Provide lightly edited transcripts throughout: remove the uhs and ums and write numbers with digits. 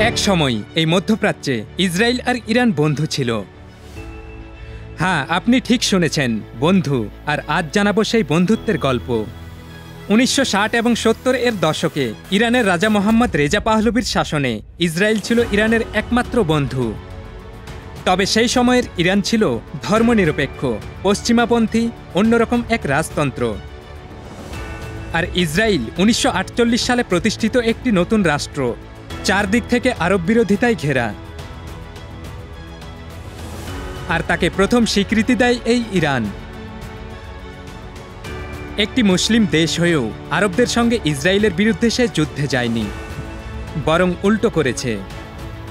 এক সময় এই মধ্যপ্রাচ্যে ইসরায়েল আর ইরান বন্ধু ছিল। হ্যাঁ, আপনি ঠিক শুনেছেন, বন্ধু। আর আজ জানাবো সেই বন্ধুত্বের গল্প। 1960 এবং 70 এর দশকে ইরানের রাজা মোহাম্মদ রেজা পাহলভির শাসনে ইসরায়েল ছিল ইরানের একমাত্র বন্ধু। তবে সেই সময়ের ইরান ছিল ধর্মনিরপেক্ষ, পশ্চিমাপন্থী, অন্যরকম এক রাজতন্ত্র। আর ইসরায়েল 1948 সালে প্রতিষ্ঠিত একটি নতুন রাষ্ট্র, চারদিক থেকে আরব বিরোধিতায় ঘেরা। আর তাকে প্রথম স্বীকৃতি দেয় এই ইরান। একটি মুসলিম দেশ হয়েও আরবদের সঙ্গে ইসরায়েলের বিরুদ্ধে সে যুদ্ধে যায়নি, বরং উল্টো করেছে।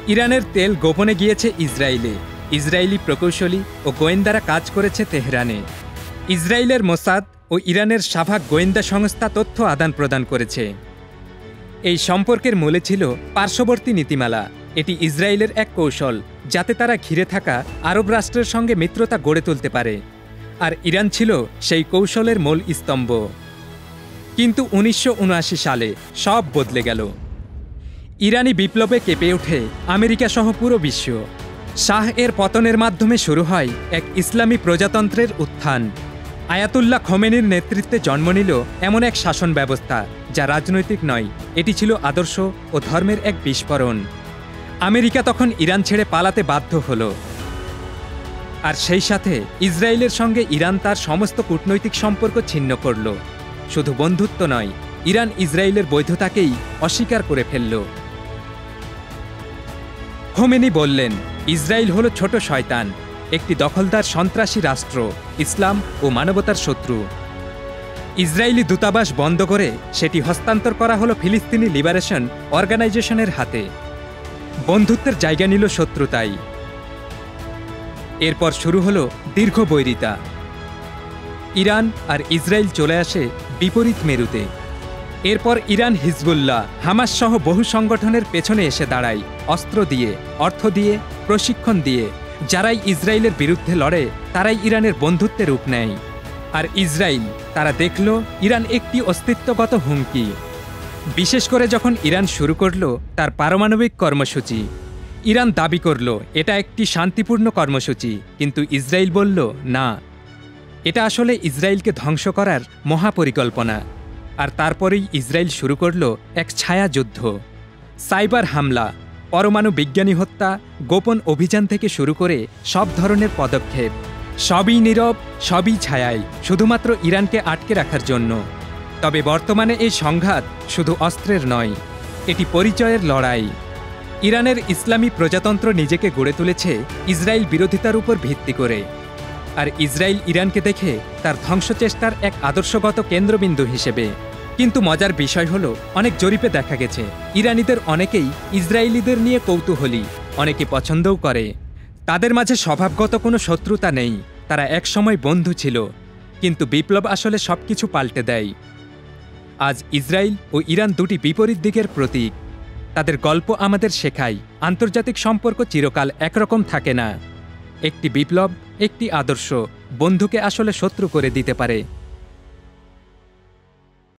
ইরানের তেল গোপনে গিয়েছে ইসরায়েলে, ইসরায়েলি প্রকৌশলী ও গোয়েন্দারা কাজ করেছে তেহরানে। ইসরায়েলের মোসাদ ও ইরানের শাভাক গোয়েন্দা সংস্থা তথ্য আদান প্রদান করেছে। এই সম্পর্কের মূলে ছিল পার্শ্ববর্তী নীতিমালা। এটি ইসরায়েলের এক কৌশল, যাতে তারা ঘিরে থাকা আরব রাষ্ট্রের সঙ্গে মিত্রতা গড়ে তুলতে পারে। আর ইরান ছিল সেই কৌশলের মূল স্তম্ভ। কিন্তু 1979 সালে সব বদলে গেল। ইরানি বিপ্লবে কেঁপে ওঠে আমেরিকা সহ পুরো বিশ্ব। শাহ এর পতনের মাধ্যমে শুরু হয় এক ইসলামী প্রজাতন্ত্রের উত্থান। আয়াতুল্লাহ খোমেনির নেতৃত্বে জন্ম নিল এমন এক শাসন ব্যবস্থা যা রাজনৈতিক নয়, এটি ছিল আদর্শ ও ধর্মের এক বিস্ফোরণ। আমেরিকা তখন ইরান ছেড়ে পালাতে বাধ্য হল। আর সেই সাথে ইসরায়েলের সঙ্গে ইরান তার সমস্ত কূটনৈতিক সম্পর্ক ছিন্ন করল। শুধু বন্ধুত্ব নয়, ইরান ইসরায়েলের বৈধতাকেই অস্বীকার করে ফেলল। খোমেনি বললেন, ইসরায়েল হল ছোট শয়তান, একটি দখলদার সন্ত্রাসী রাষ্ট্র, ইসলাম ও মানবতার শত্রু। ইসরায়েলি দূতাবাস বন্ধ করে সেটি হস্তান্তর করা হলো ফিলিস্তিনি লিবারেশন অর্গানাইজেশনের হাতে। বন্ধুত্বের জায়গা নিল শত্রুতাই। এরপর শুরু হলো দীর্ঘ বৈরিতা। ইরান আর ইসরায়েল চলে আসে বিপরীত মেরুতে। এরপর ইরান হিজবুল্লাহ, হামাস সহ বহু সংগঠনের পেছনে এসে দাঁড়ায়, অস্ত্র দিয়ে, অর্থ দিয়ে, প্রশিক্ষণ দিয়ে। যারাই ইসরায়েলের বিরুদ্ধে লড়ে তারাই ইরানের বন্ধুত্বে রূপ নেয়। আর ইসরায়েল, তারা দেখল ইরান একটি অস্তিত্বগত হুমকি। বিশেষ করে যখন ইরান শুরু করল তার পারমাণবিক কর্মসূচি। ইরান দাবি করল এটা একটি শান্তিপূর্ণ কর্মসূচি, কিন্তু ইসরায়েল বলল না, এটা আসলে ইসরায়েলকে ধ্বংস করার মহাপরিকল্পনা। আর তারপরেই ইসরায়েল শুরু করল এক ছায়া যুদ্ধ। সাইবার হামলা, পরমাণু বিজ্ঞানী হত্যা, গোপন অভিযান থেকে শুরু করে সব ধরনের পদক্ষেপ, সবই নীরব, সবই ছায়ায়, শুধুমাত্র ইরানকে আটকে রাখার জন্য। তবে বর্তমানে এই সংঘাত শুধু অস্ত্রের নয়, এটি পরিচয়ের লড়াই। ইরানের ইসলামী প্রজাতন্ত্র নিজেকে গড়ে তুলেছে ইসরায়েল বিরোধিতার উপর ভিত্তি করে। আর ইসরায়েল ইরানকে দেখে তার ধ্বংসচেষ্টার এক আদর্শগত কেন্দ্রবিন্দু হিসেবে। কিন্তু মজার বিষয় হলো, অনেক জরিপে দেখা গেছে ইরানিদের অনেকেই ইসরায়েলিদের নিয়ে কৌতূহলী, অনেকে পছন্দও করে। তাদের মাঝে স্বভাবগত কোনো শত্রুতা নেই, তারা একসময় বন্ধু ছিল। কিন্তু বিপ্লব আসলে সবকিছু পাল্টে দেয়। আজ ইসরায়েল ও ইরান দুটি বিপরীত দিকের প্রতীক। তাদের গল্প আমাদের শেখায় আন্তর্জাতিক সম্পর্ক চিরকাল একরকম থাকে না। একটি বিপ্লব, একটি আদর্শ বন্ধুকে আসলে শত্রু করে দিতে পারে।